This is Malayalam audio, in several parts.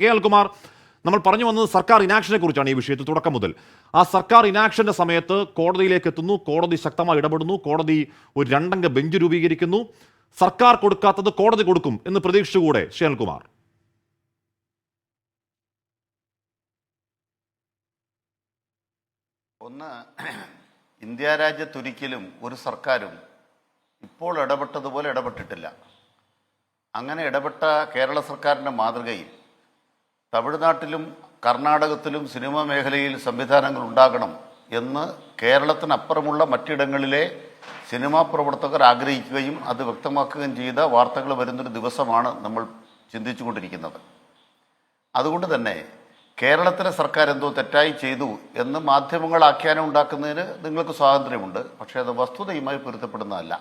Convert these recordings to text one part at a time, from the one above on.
കെ അനിൽകുമാർ, നമ്മൾ പറഞ്ഞു വന്നത് സർക്കാർ ഇനാക്ഷനെ കുറിച്ചാണ് ഈ വിഷയത്തിൽ തുടക്കം മുതൽ. ആ സർക്കാർ ഇനാക്ഷന്റെ സമയത്ത് കോടതിയിലേക്ക് എത്തുന്നു, കോടതി ശക്തമായി ഇടപെടുന്നു, കോടതി ഒരു രണ്ടംഗ ബെഞ്ച് രൂപീകരിക്കുന്നു. സർക്കാർ കൊടുക്കാത്തത് കോടതി കൊടുക്കും എന്ന് പ്രതീക്ഷിച്ചുകൂടെ ശ്രീ അനിൽകുമാർ? ഒന്ന്, ഇന്ത്യ രാജ്യത്തൊരിക്കലും ഒരു സർക്കാരും ഇപ്പോൾ ഇടപെട്ടതുപോലെ ഇടപെട്ടിട്ടില്ല. അങ്ങനെ ഇടപെട്ട കേരള സർക്കാരിൻ്റെ മാതൃകയിൽ തമിഴ്നാട്ടിലും കർണാടകത്തിലും സിനിമാ മേഖലയിൽ സംവിധാനങ്ങൾ ഉണ്ടാകണം എന്ന് കേരളത്തിനപ്പുറമുള്ള മറ്റിടങ്ങളിലെ സിനിമാ പ്രവർത്തകർ ആഗ്രഹിക്കുകയും അത് വ്യക്തമാക്കുകയും ചെയ്ത വാർത്തകൾ വരുന്നൊരു ദിവസമാണ് നമ്മൾ ചിന്തിച്ചു കൊണ്ടിരിക്കുന്നത്. അതുകൊണ്ട് തന്നെ കേരളത്തിലെ സർക്കാർ എന്തോ തെറ്റായി ചെയ്തു എന്ന് മാധ്യമങ്ങൾ ആഖ്യാനം ഉണ്ടാക്കുന്നതിന് നിങ്ങൾക്ക് സ്വാതന്ത്ര്യമുണ്ട്. പക്ഷേ അത് വസ്തുതയുമായി പൊരുത്തപ്പെടുന്നതല്ല.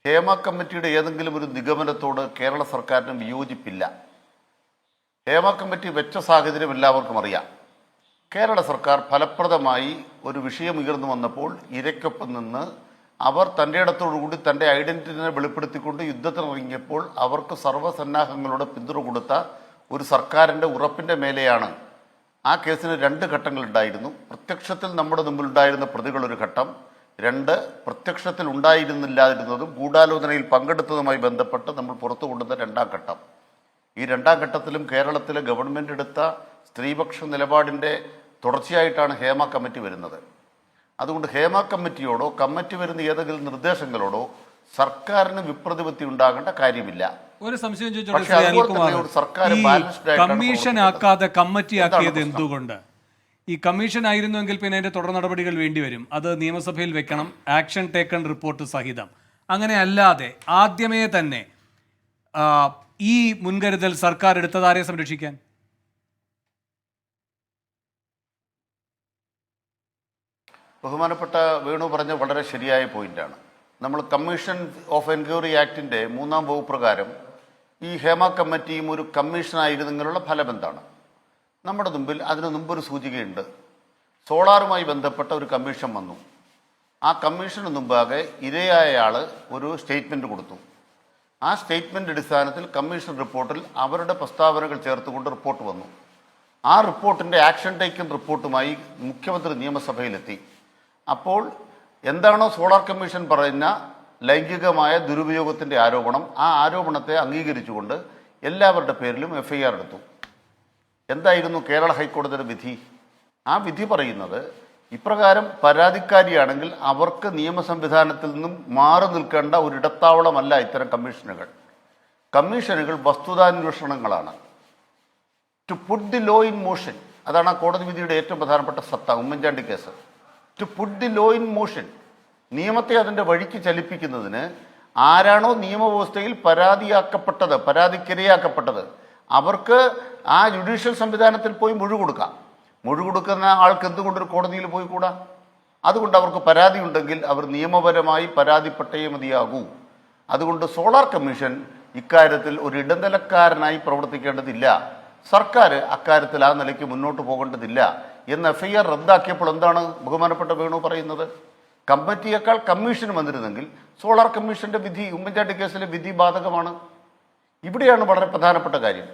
ഹേമ കമ്മിറ്റിയുടെ ഏതെങ്കിലും ഒരു നിഗമനത്തോട് കേരള സർക്കാരിന് വിയോജിപ്പില്ല. ഹേമ കമ്മിറ്റി വെച്ച സാഹചര്യം എല്ലാവർക്കും അറിയാം. കേരള സർക്കാർ ഫലപ്രദമായി ഒരു വിഷയം ഉയർന്നു വന്നപ്പോൾ ഇരയ്ക്കൊപ്പം നിന്ന് അവർ തൻ്റെ ഇടത്തോടുകൂടി തൻ്റെ ഐഡൻറ്റിറ്റിനെ വെളിപ്പെടുത്തിക്കൊണ്ട് യുദ്ധത്തിനിറങ്ങിയപ്പോൾ അവർക്ക് സർവ്വസന്നാഹങ്ങളോട് പിന്തുണ കൊടുത്ത ഒരു സർക്കാരിൻ്റെ ഉറപ്പിൻ്റെ മേലെയാണ്. ആ കേസിന് 2 ഘട്ടങ്ങളുണ്ടായിരുന്നു. പ്രത്യക്ഷത്തിൽ നമ്മുടെ മുമ്പിലുണ്ടായിരുന്ന പ്രതികളൊരു ഘട്ടം, 2 പ്രത്യക്ഷത്തിൽ ഉണ്ടായിരുന്നില്ലാതിരുന്നതും ഗൂഢാലോചനയിൽ പങ്കെടുത്തതുമായി ബന്ധപ്പെട്ട് നമ്മൾ പുറത്തു കൊണ്ടുവന്ന 2ാം ഘട്ടം. ഈ 2ാം ഘട്ടത്തിലും കേരളത്തിലെ ഗവൺമെൻറ് എടുത്ത സ്ത്രീപക്ഷ നിലപാടിൻ്റെ തുടർച്ചയായിട്ടാണ് ഹേമ കമ്മിറ്റി വരുന്നത്. അതുകൊണ്ട് ഹേമ കമ്മിറ്റിയോടോ കമ്മിറ്റി വരുന്ന ഏതെങ്കിലും നിർദ്ദേശങ്ങളോടോ സർക്കാരിന് വിപ്രതിപത്തി ഉണ്ടാകേണ്ട കാര്യമില്ല. ഒരു സംശയം കമ്മീഷൻ ആക്കാതെ കമ്മിറ്റി ആക്കിയത് എന്തുകൊണ്ട്? ഈ കമ്മീഷൻ ആയിരുന്നുവെങ്കിൽ പിന്നെ അതിന്റെ തുടർ നടപടികൾ വേണ്ടിവരും. അത് നിയമസഭയിൽ വെക്കണം, ആക്ഷൻ ടേക്കൺ റിപ്പോർട്ട് സഹിതം. അങ്ങനെ അല്ലാതെ ആദ്യമേ തന്നെ ഈ മുൻകരുതൽ സർക്കാർ എടുത്തതാരെ സംരക്ഷിക്കാൻ? ബഹുമാനപ്പെട്ട വേണു പറഞ്ഞ വളരെ ശരിയായ പോയിന്റാണ്. നമ്മൾ കമ്മീഷൻ ഓഫ് എൻക്വയറി ആക്ടിൻ്റെ 3ാം വകുപ്പ് പ്രകാരം ഈ ഹേമ കമ്മിറ്റിയും ഒരു കമ്മീഷനായിരുന്നെങ്കിലുള്ള ഫലം എന്താണ്? നമ്മുടെ മുമ്പിൽ അതിനു മുമ്പൊരു സൂചികയുണ്ട്. സോളാറുമായി ബന്ധപ്പെട്ട ഒരു കമ്മീഷൻ വന്നു. ആ കമ്മീഷന് മുമ്പാകെ ഇരയായ ആൾ ഒരു സ്റ്റേറ്റ്മെൻറ്റ് കൊടുത്തു. ആ സ്റ്റേറ്റ്മെൻ്റ് അടിസ്ഥാനത്തിൽ കമ്മീഷൻ റിപ്പോർട്ടിൽ അവരുടെ പ്രസ്താവനകൾ ചേർത്തുകൊണ്ട് റിപ്പോർട്ട് വന്നു. ആ റിപ്പോർട്ടിൻ്റെ ആക്ഷൻ ടേക്കൺ റിപ്പോർട്ടുമായി മുഖ്യമന്ത്രി നിയമസഭയിലെത്തി. അപ്പോൾ എന്താണോ സോളാർ കമ്മീഷൻ പറയുന്ന ലൈംഗികമായ ദുരുപയോഗത്തിൻ്റെ ആരോപണം, ആ ആരോപണത്തെ അംഗീകരിച്ചുകൊണ്ട് എല്ലാവരുടെ പേരിലും FIR എടുത്തു. എന്തായിരുന്നു കേരള ഹൈക്കോടതിയുടെ വിധി? ആ വിധി പറയുന്നത് ഇപ്രകാരം പരാതിക്കാരിയാണെങ്കിൽ അവർക്ക് നിയമ സംവിധാനത്തിൽ നിന്നും മാറി നിൽക്കേണ്ട ഒരിടത്താവളമല്ല ഇത്തരം കമ്മീഷനുകൾ. കമ്മീഷനുകൾ വസ്തുതാന്വേഷണങ്ങളാണ്. To put the law in motion, അതാണ് ആ കോടതി വിധിയുടെ ഏറ്റവും പ്രധാനപ്പെട്ട സത്ത. Oommen Chandy case, to put the law in motion, നിയമത്തെ അതിൻ്റെ വഴിക്ക് ചലിപ്പിക്കുന്നതിന് ആരാണോ നിയമവ്യവസ്ഥയിൽ പരാതിക്കിരയാക്കപ്പെട്ടത് അവർക്ക് ആ ജുഡീഷ്യൽ സംവിധാനത്തിൽ പോയി മൊഴി കൊടുക്കാം. മൊഴി കൊടുക്കുന്ന ആൾക്ക് എന്തുകൊണ്ടൊരു കോടതിയിൽ പോയി കൂടാ? അതുകൊണ്ട് അവർക്ക് പരാതി ഉണ്ടെങ്കിൽ അവർ നിയമപരമായി പരാതിപ്പെട്ടേ മതിയാകൂ. അതുകൊണ്ട് സോളാർ കമ്മീഷൻ ഇക്കാര്യത്തിൽ ഒരു ഇടനിലക്കാരനായി പ്രവർത്തിക്കേണ്ടതില്ല. സർക്കാർ അക്കാര്യത്തിൽ ആ നിലയ്ക്ക് മുന്നോട്ട് പോകേണ്ടതില്ല എന്ന് FIR റദ്ദാക്കിയപ്പോൾ എന്താണ് ബഹുമാനപ്പെട്ട വേണു പറയുന്നത്? കമ്മിറ്റിയേക്കാൾ കമ്മീഷൻ വന്നിരുന്നെങ്കിൽ സോളാർ കമ്മീഷന്റെ വിധി, ഉമ്മൻചാണ്ടി കേസിലെ വിധി ബാധകമാണ്. ഇവിടെയാണ് വളരെ പ്രധാനപ്പെട്ട കാര്യം.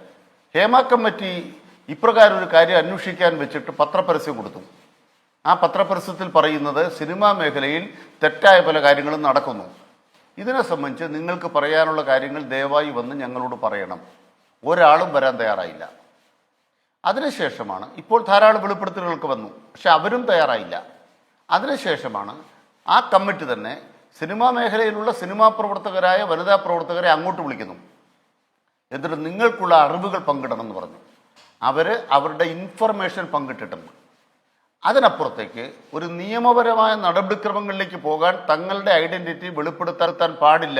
ഹേമ കമ്മിറ്റി ഇപ്രകാരം ഒരു കാര്യം അന്വേഷിക്കാൻ വെച്ചിട്ട് പത്രപരസ്യം കൊടുത്തു. ആ പത്രപരസ്യത്തിൽ പറയുന്നത് സിനിമാ മേഖലയിൽ തെറ്റായ പല കാര്യങ്ങളും നടക്കുന്നു. ഇതിനെ സംബന്ധിച്ച് നിങ്ങൾക്ക് പറയാനുള്ള കാര്യങ്ങൾ ദയവായി വന്ന് ഞങ്ങളോട് പറയണം. ഒരാളും വരാൻ തയ്യാറായില്ല. അതിനുശേഷമാണ് ഇപ്പോൾ ധാരാളം വെളിപ്പെടുത്തലുകൾക്ക് വന്നു, പക്ഷെ അവരും തയ്യാറായില്ല. അതിനുശേഷമാണ് ആ കമ്മിറ്റി തന്നെ സിനിമാ മേഖലയിലുള്ള സിനിമാ പ്രവർത്തകരായ വനിതാ പ്രവർത്തകരെ അങ്ങോട്ട് വിളിക്കുന്നു. എന്നിട്ട് നിങ്ങൾക്കുള്ള അറിവുകൾ പങ്കിടണം എന്ന് പറഞ്ഞു. അവർ അവരുടെ ഇൻഫർമേഷൻ പങ്കിട്ടിട്ടുണ്ട്. അതിനപ്പുറത്തേക്ക് ഒരു നിയമപരമായ നടപടിക്രമങ്ങളിലേക്ക് പോകാൻ തങ്ങളുടെ ഐഡന്റിറ്റി വെളിപ്പെടുത്താൻ പാടില്ല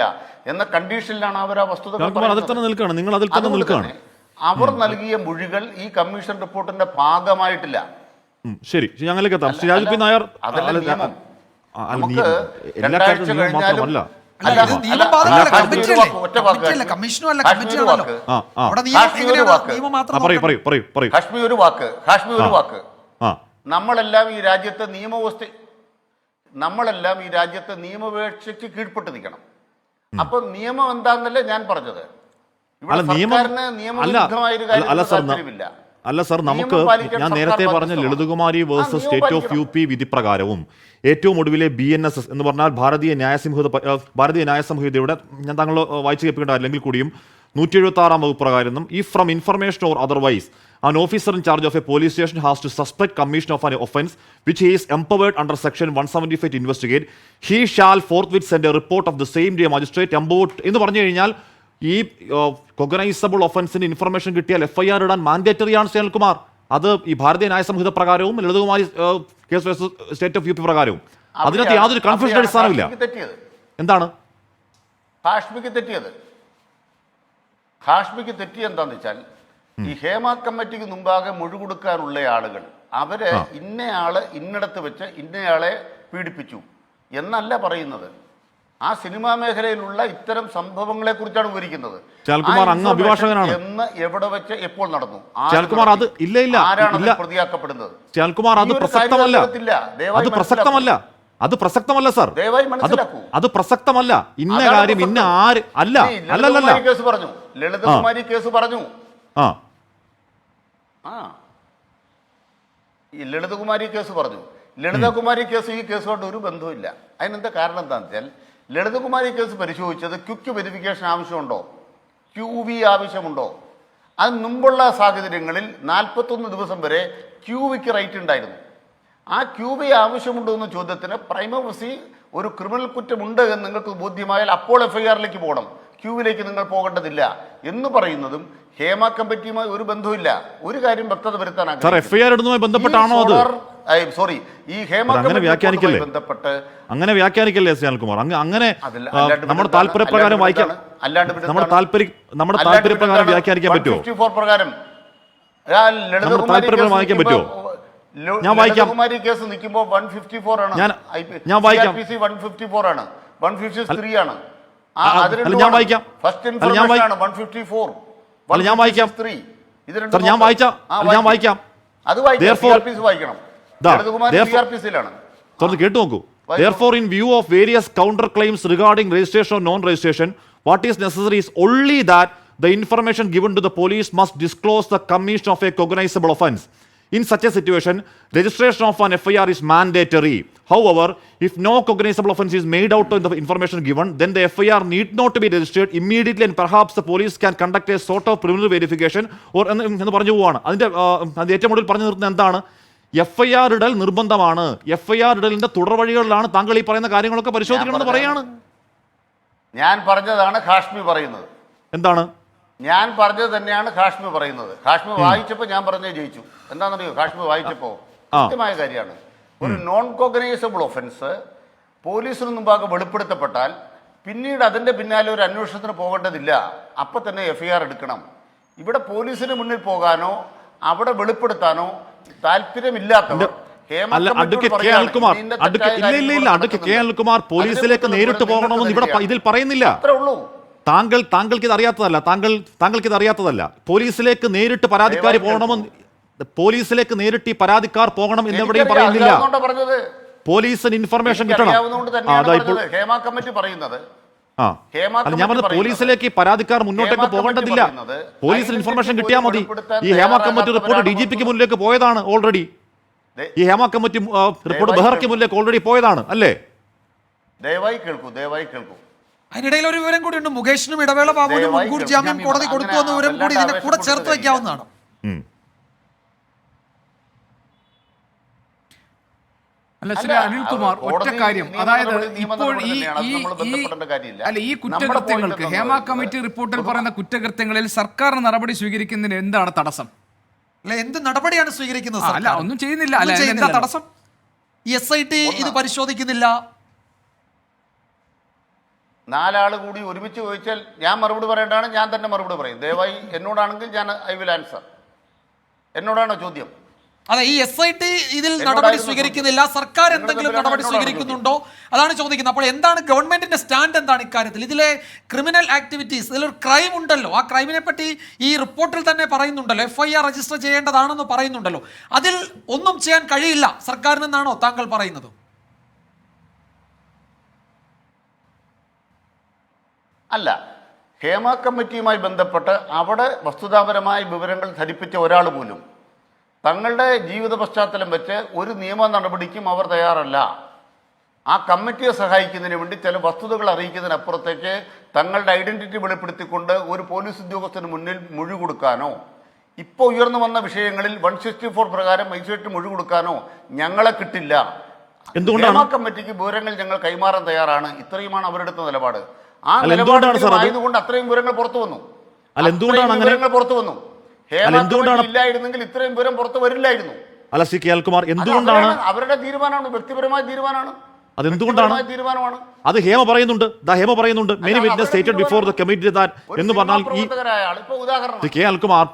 എന്ന കണ്ടീഷനിലാണ് അവർ ആ വസ്തുതകൾ. അവർ നൽകിയ മൊഴികൾ ഈ കമ്മീഷൻ റിപ്പോർട്ടിന്റെ ഭാഗമായിട്ടില്ല. ശരി, ഞങ്ങളിലേക്ക് എത്താം. ശ്രീരാജ് നായർ, നമ്മളെല്ലാം ഈ രാജ്യത്തെ നിയമവ്യവസ്ഥയ്ക്ക് കീഴ്പ്പെട്ട് നിൽക്കണം. അപ്പൊ നിയമം എന്താന്നല്ലേ ഞാൻ പറഞ്ഞത്. ഇവിടെ അല്ല നിയമം സർക്കാരിന് നിയമവിരുദ്ധമായ ഒരു കാര്യത്തിൽ അല്ല സർ താല്പര്യമില്ല. അല്ല സർ നമുക്ക് നിയമം പാലിക്കാൻ ഞാൻ സർക്കാർ നേരത്തെ പറഞ്ഞ ബാധ്യസ്ഥമാണ്. ലളിതകുമാരി വേഴ്സസ് നിയമം സ്റ്റേറ്റ് ഓഫ് പാലിക്കണം. UP വിധി പ്രകാരവും ഏറ്റവും ഒടുവിലെ BNSS എന്ന് പറഞ്ഞാൽ ഭാരതീയ ന്യായ സംഹിതയുടെ ഞാൻ താങ്കൾ വായിച്ചു കേൾപ്പിക്കേണ്ട അല്ലെങ്കിൽ കൂടിയും 176 വകുപ്പ് പ്രകാരം ഈ from information or otherwise an officer in charge of a police station has to suspect commission of an offence which he is empowered under section 175 to investigate. He shall forthwith send a report of the same day magistrate empowered എന്ന് പറഞ്ഞു കഴിഞ്ഞാൽ ഈ കൊഗനൈസബിൾ ഒഫൻസിന് ഇൻഫർമേഷൻ കിട്ടിയാൽ FIR ഇടാൻ മാൻഡേറ്ററി ആണ് സുനിൽകുമാർ. അത് ഈ ഭാരതീയ ന്യായ സംഹിത പ്രകാരവും Lalitakumari case state of UP പ്രകാരവും അതിനകത്ത് യാതൊരു കൺഫ്യൂഷൻ അടിസ്ഥാനമില്ല. എന്താണ് ഹാഷ്മിക്ക് തെറ്റിയത് എന്താന്ന് വെച്ചാൽ ഈ ഹേമ കമ്മിറ്റിക്ക് മുമ്പാകെ മൊഴി കൊടുക്കാനുള്ള ആളുകൾ അവര് ഇന്നയാള് ഇന്നിടത്ത് വെച്ച് ഇന്നയാളെ പീഡിപ്പിച്ചു എന്നല്ല പറയുന്നത്. ആ സിനിമാ മേഖലയിലുള്ള ഇത്തരം സംഭവങ്ങളെ കുറിച്ചാണ് വിവരിക്കുന്നത്. അഭിഭാഷകനാണ് എന്ന് എവിടെ വെച്ച് എപ്പോൾ നടന്നു, അത് ഇല്ല ആരാണ് പ്രതിയാക്കപ്പെടുന്നത്? അത് പ്രസക്തമല്ല സർ. ദയവായി മനസ്സിലാക്കൂ, അത് പ്രസക്തമല്ല. ഇന്ന കാര്യം ഇന്ന ആര് അല്ല അല്ലല്ല കേസ് പറഞ്ഞു, ലളിതകുമാരി കേസ് പറഞ്ഞു. ഈ ലളിതകുമാരി കേസ് പറഞ്ഞു. ലളിതകുമാരി കേസ് ഈ കേസുകൊണ്ട് ഒരു ബന്ധവുമില്ല. അതിനെന്താ കാരണം എന്താണെന്ന് വെച്ചാൽ ലളിതകുമാരി കേസ് പരിശോധിച്ചത് ക്വിക്ക് വെരിഫിക്കേഷൻ ആവശ്യമുണ്ടോ, QV ആവശ്യമുണ്ടോ? അത് മുമ്പുള്ള സാഹചര്യങ്ങളിൽ 41 ദിവസം വരെ QVക്ക് റൈറ്റ് ഉണ്ടായിരുന്നു. ആ QV ആവശ്യമുണ്ടോ എന്ന ചോദ്യത്തിന് പ്രൈമ ഫസി ഒരു ക്രിമിനൽ കുറ്റമുണ്ട് എന്ന് നിങ്ങൾക്ക് ബോധ്യമായാൽ അപ്പോൾ FIRലേക്ക് പോകണം, ക്യൂവിലേക്ക് നിങ്ങൾ പോകേണ്ടതില്ല എന്ന് പറയുന്നതും ഹേമ കമ്മിറ്റിയുമായി ഒരു ബന്ധവുമില്ല. ഒരു കാര്യം വ്യക്തത വരുത്താനാണ് FIR ഇടുന്നതുമായി ബന്ധപ്പെട്ടാണോ അത്? സോറി, ഈ ഹേമ ബന്ധപ്പെട്ട് അങ്ങനെ വ്യാഖ്യാനിക്കല്ലേ സുനിൽകുമാർ? അങ്ങനെ നമ്മുടെ താല്പര്യപ്രകാരം വായിക്കാം, നമ്മുടെ താല്പര്യപ്രകാരം വ്യാഖ്യാനിക്കാൻ പറ്റുമോ? 154 പ്രകാരം താല്പര്യപ്രകാരം വായിക്കാൻ പറ്റുമോ? ഞാൻ വായിക്കാം. ലളിതകുമാരി കേസ് നിൽക്കുമ്പോൾ 154 ആണ്, ഞാൻ വായിക്കാം. 154 ആണ്, 153 ആണ്. ഞാൻ വായിക്കാം. ഫസ്റ്റ് ഇൻഫർമേഷൻ ആണ് 154. ഞാൻ വായിക്കാം. അത് വായിക്കണം. കേട്ടു നോക്കൂ. Therefore, in view of various counterclaims regarding registration or non-registration, what is necessary is only that the information given to the police must disclose the commission of a cognizable offence. In such a situation, registration of an FIR is mandatory. However, if no cognizable offence is made out of the information given, then the FIR need not to be registered immediately and perhaps the police can conduct a sort of preliminary verification or എന്ന് പറഞ്ഞു പോവാണ്. അതിന്റെ ഏറ്റവും കൂടുതൽ പറഞ്ഞു നിർത്തുന്നത് എന്താണ്? FIR ഇടൽ നിർബന്ധമാണ്. FIR ഇടലിന്റെ തുടർവഴികളിലാണ് താങ്കൾ ഈ പറയുന്ന കാര്യങ്ങളൊക്കെ പരിശോധിക്കണമെന്ന് പറയാണ്. ഞാൻ പറഞ്ഞതാണ് ഹാഷ്മി പറയുന്നത്. എന്താണ്? ഞാൻ പറഞ്ഞത് തന്നെയാണ് ഹാഷ്മി പറയുന്നത്. ഹാഷ്മി വായിച്ചപ്പോൾ ഞാൻ പറഞ്ഞേ ജയിച്ചു. എന്താണെന്നറിയോ? ഹാഷ്മി വായിച്ചപ്പോൾ കൃത്യമായ കാര്യമാണ്. ഒരു നോൺ കോഗ്നൈസബിൾ ഒഫൻസ് പോലീസിന് മുമ്പാകെ വെളിപ്പെടുത്തപ്പെട്ടാൽ പിന്നീട് അതിൻ്റെ പിന്നാലെ ഒരു അന്വേഷണത്തിന് പോകേണ്ടതില്ല, അപ്പം തന്നെ FIR എടുക്കണം. ഇവിടെ പോലീസിന് മുന്നിൽ പോകാനോ അവിടെ വെളിപ്പെടുത്താനോ താല്പര്യമില്ലാത്തവർ പോലീസിലേക്ക് നേരിട്ട് പോകണമെന്ന് ഇവിടെ ഇതിൽ പറയുന്നില്ല. അത്രേ ഉള്ളൂ. താങ്കൾക്ക് ഇത് അറിയാത്തതല്ല. പോലീസിലേക്ക് നേരിട്ട് പരാതിക്കാർ പോകണമെന്ന്, പോലീസിലേക്ക് നേരിട്ട് ഈ പരാതിക്കാർ പോകണം എന്നെവിടെയും പറയുന്നില്ല. പോലീസിന് ഇൻഫർമേഷൻ കിട്ടണം. ഹേമ കമ്മിറ്റി പറയുന്നത് ഞാൻ പറഞ്ഞത് പോലീസിലേക്ക് പരാതിക്കാർ മുന്നോട്ടേക്ക് പോകേണ്ടതില്ല, പോലീസിന് ഇൻഫർമേഷൻ കിട്ടിയാൽ മതി. ഈ ഹേമ കമ്മിറ്റി റിപ്പോർട്ട് DGPക്ക് മുന്നിലേക്ക് പോയതാണ് ഓൾറെഡി. ഈ ഹേമ കമ്മിറ്റി റിപ്പോർട്ട് ബെഹ്റയ്ക്ക് മുന്നിലേക്ക് ഓൾറെഡി പോയതാണ് അല്ലേ? ദയവായി കേൾക്കൂ. അതിനിടയിൽ ഒരു വിവരം കൂടി ഉണ്ട്. മുകേഷിനും ഇടവേള ബാബുവിനും മുൻകൂർ ജാമ്യം കോടതി കൊടുത്തു എന്ന വിവരം കൂടി ഇതിന്റെ കൂടെ ചേർത്ത് വയ്ക്കാവുന്നതാണ്. അല്ല ശ്രീ അനിൽകുമാർ, ഒറ്റ കാര്യം, അതായത് ഇപ്പോൾ ഈ കുറ്റകൃത്യങ്ങൾക്ക് ഹേമ കമ്മിറ്റി റിപ്പോർട്ടിൽ പറയുന്ന കുറ്റകൃത്യങ്ങളിൽ സർക്കാർ നടപടി സ്വീകരിക്കുന്നതിന് എന്താണ് തടസ്സം? അല്ല, എന്ത് നടപടിയാണ് സ്വീകരിക്കുന്നത്? അല്ല, ഒന്നും ചെയ്യുന്നില്ല. എന്താ തടസ്സം? SIT ഇത് പരിശോധിക്കുന്നില്ല. 4 ആൾ കൂടി ഒരുമിച്ച് ചോദിച്ചാൽ ഞാൻ മറുപടി പറയേണ്ടതാണ്. ഞാൻ തന്നെ മറുപടി പറയും. ദയവായി എന്നോടാണെങ്കിൽ ഞാൻ ഐ വിൽ ആൻസർ. എന്നോടാണോ ചോദ്യം? അതെ, ഈ SIT ഇതിൽ നടപടി സ്വീകരിക്കുന്നില്ല, സർക്കാർ എന്തെങ്കിലും നടപടി സ്വീകരിക്കുന്നുണ്ടോ അതാണ് ചോദിക്കുന്നത്. അപ്പോൾ എന്താണ് ഗവൺമെന്റിന്റെ സ്റ്റാൻഡ്? എന്താണ് ഇക്കാര്യത്തിൽ? ഇതിലെ ക്രിമിനൽ ആക്ടിവിറ്റീസ്, ഇതിലൊരു ക്രൈം ഉണ്ടല്ലോ, ആ ക്രൈമിനെ പറ്റി ഈ റിപ്പോർട്ടിൽ തന്നെ പറയുന്നുണ്ടല്ലോ, FIR രജിസ്റ്റർ ചെയ്യേണ്ടതാണെന്ന് പറയുന്നുണ്ടല്ലോ. അതിൽ ഒന്നും ചെയ്യാൻ കഴിയില്ല സർക്കാരിനെന്നാണോ താങ്കൾ പറയുന്നത്? അല്ല, ഹേമ കമ്മിറ്റിയുമായി ബന്ധപ്പെട്ട് അവിടെ വസ്തുതാപരമായ വിവരങ്ങൾ ധരിപ്പിച്ച ഒരാൾ പോലും തങ്ങളുടെ ജീവിത പശ്ചാത്തലം വെച്ച് ഒരു നിയമ നടപടിക്കും അവർ തയ്യാറല്ല. ആ കമ്മിറ്റിയെ സഹായിക്കുന്നതിന് വേണ്ടി ചില വസ്തുതകൾ അറിയിക്കുന്നതിനപ്പുറത്തേക്ക് തങ്ങളുടെ ഐഡന്റിറ്റി വെളിപ്പെടുത്തിക്കൊണ്ട് ഒരു പോലീസ് ഉദ്യോഗസ്ഥന് മുന്നിൽ മൊഴി കൊടുക്കാനോ ഇപ്പോൾ ഉയർന്നു വന്ന വിഷയങ്ങളിൽ 164 പ്രകാരം മജിസ്ട്രേറ്റ് മൊഴി കൊടുക്കാനോ ഞങ്ങളെ കിട്ടില്ല. എന്തുകൊണ്ടാണ്? ഹേമ കമ്മിറ്റിക്ക് വിവരങ്ങൾ ഞങ്ങൾ കൈമാറാൻ തയ്യാറാണ്. ഇത്രയുമാണ് അവരെടുത്ത നിലപാട്. ആ എന്തുകൊണ്ടാണ് സാർ അത്? ആയതുകൊണ്ട് അത്രയും വിവരങ്ങൾ പുറത്തു വന്നു. എന്തുകൊണ്ടാണ് അങ്ങനെ? വിവരങ്ങൾ പുറത്തു വന്നു. ഹേമ കമ്മിറ്റി ഇല്ലായിരുന്നെങ്കിൽ ഇത്രയും വിവരം പുറത്തു വരില്ലായിരുന്നു. അല്ല ശ്രീ കെ അൽകുമാർ, എന്തുകൊണ്ടാണ്? അവരുടെ തീരുമാനമാണ്, വ്യക്തിപരമായ തീരുമാനമാണ്. അതെന്തുകൊണ്ടാണ്? തീരുമാനമാണ്. അത് ഹേമ പറയുന്നുണ്ട്. ഹേമ പറയുന്നുണ്ട് many witness stated before the committee that എന്ന് പറഞ്ഞാൽ ഈ ശ്രീ കെ അൽകുമാർ,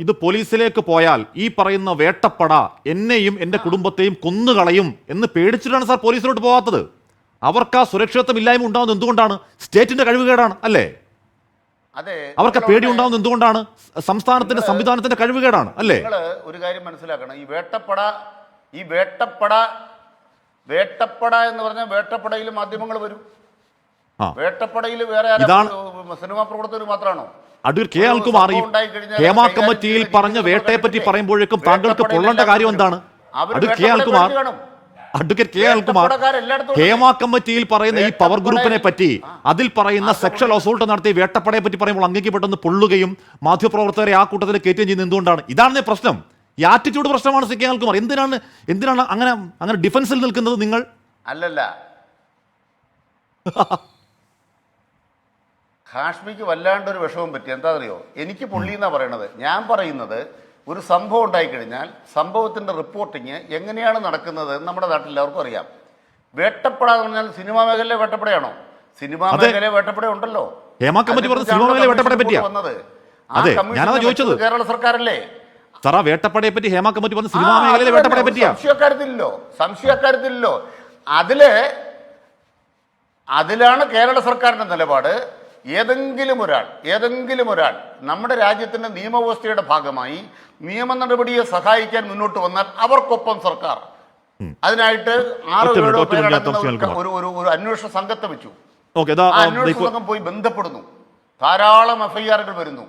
ഇത് പോലീസിലേക്ക് പോയാൽ ഈ പറയുന്ന വേട്ടപ്പട എന്നെയും എന്റെ കുടുംബത്തെയും കൊന്നുകളയും എന്ന് പേടിച്ചിട്ടാണ് സാർ പോലീസിലോട്ട് പോകാത്തത്. അവർക്ക് ആ സുരക്ഷിതത്വം ഇല്ലായ്മ ഉണ്ടാകുന്നത് എന്തുകൊണ്ടാണ്? സ്റ്റേറ്റിന്റെ കഴിവുകേടാണ് അല്ലേ? അവർക്ക് പേടി ഉണ്ടാകുന്നത് എന്തുകൊണ്ടാണ്? സംസ്ഥാനത്തിന്റെ സംവിധാനത്തിന്റെ കഴിവുകേടാണ് അല്ലേ? നിങ്ങൾ ഒരു കാര്യം മനസ്സിലാക്കണം. ഈ വേട്ടപ്പട എന്ന് പറഞ്ഞാൽ വേട്ടപ്പടയിൽ മാധ്യമങ്ങൾ വരും. വേട്ടപ്പടയിൽ വേറെ സിനിമാ പ്രവർത്തകർ മാത്രമാണോ? അഡ്വക്കേറ്റ് കെ അൽകുമാർ, ഈ ഹേമ കമ്മിറ്റിയിൽ പറഞ്ഞ വേട്ടയെ പറ്റി പറയുമ്പോഴേക്കും താങ്കൾക്ക് പൊള്ളേണ്ട കാര്യം എന്താണ്? അഡ്വക്കേറ്റ് കെ അൽകുമാർ, ഹേമ കമ്മിറ്റിയിൽ പറയുന്ന ഈ പവർ ഗ്രൂപ്പിനെ പറ്റി, അതിൽ പറയുന്ന സെക്ഷൽ അസോൾട്ട് നടത്തിയ വേട്ടപ്പടയെ പറ്റി പറയുമ്പോൾ അങ്ങേക്ക് പെട്ടെന്ന് പൊള്ളുകയും മാധ്യമപ്രവർത്തകരെ ആ കൂട്ടത്തിൽ കയറ്റുകയും ചെയ്യുന്നത് എന്തുകൊണ്ടാണ്? ഇതാണ് പ്രശ്നം. ഈ ആറ്റിറ്റ്യൂഡ് പ്രശ്നമാണ് ശ്രീ കെ അൽകുമാർ. എന്തിനാണ് അങ്ങനെ ഡിഫൻസിൽ നിൽക്കുന്നത് നിങ്ങൾ? അല്ലല്ല, ഹാഷ്മിക്ക് വല്ലാണ്ടൊരു വിഷമം പറ്റി. എന്താ അറിയോ? എനിക്ക് പൊള്ളി എന്നാ പറയണത്. ഞാൻ പറയുന്നത് ഒരു സംഭവം ഉണ്ടായിക്കഴിഞ്ഞാൽ സംഭവത്തിന്റെ റിപ്പോർട്ടിങ് എങ്ങനെയാണ് നടക്കുന്നത് എന്ന് നമ്മുടെ നാട്ടിൽ എല്ലാവർക്കും അറിയാം. വേട്ടപ്പട എന്ന് പറഞ്ഞാൽ സിനിമാ മേഖലയിലെ വേട്ടപ്പടയാണോ? സിനിമാ മേഖലയിലെ വേട്ടപ്പട ഉണ്ടല്ലോ. ഹേമ കമ്മിറ്റി പറഞ്ഞ സിനിമാ മേഖലയിലെ വേട്ടപ്പടയെ പറ്റിയാ അതെ, ഞാനത് ചോദിച്ചത്. കേരള സർക്കാരല്ലേ സാർ ആ വേട്ടപ്പടയെ പറ്റി ഹേമ കമ്മിറ്റി പറഞ്ഞ സിനിമാ മേഖലയിലെ വേട്ടപ്പടയെ പറ്റിയാ? സംശയക്കാര്യത്തില്ലല്ലോ. അതിലാണ് കേരള സർക്കാരിന്റെ നിലപാട്. ഏതെങ്കിലും ഒരാൾ നമ്മുടെ രാജ്യത്തിന്റെ നിയമവ്യവസ്ഥയുടെ ഭാഗമായി നിയമ നടപടിയെ സഹായിക്കാൻ മുന്നോട്ട് വന്നാൽ അവർക്കൊപ്പം സർക്കാർ അതിനായിട്ട് 6-7 പേരടങ്ങുന്ന ഒരു അന്വേഷണ സംഘത്തെ വെച്ചു. ആ അന്വേഷണ സംഘം പോയി ബന്ധപ്പെടുന്നു. ധാരാളം എഫ്ഐആറുകൾ വരുന്നു.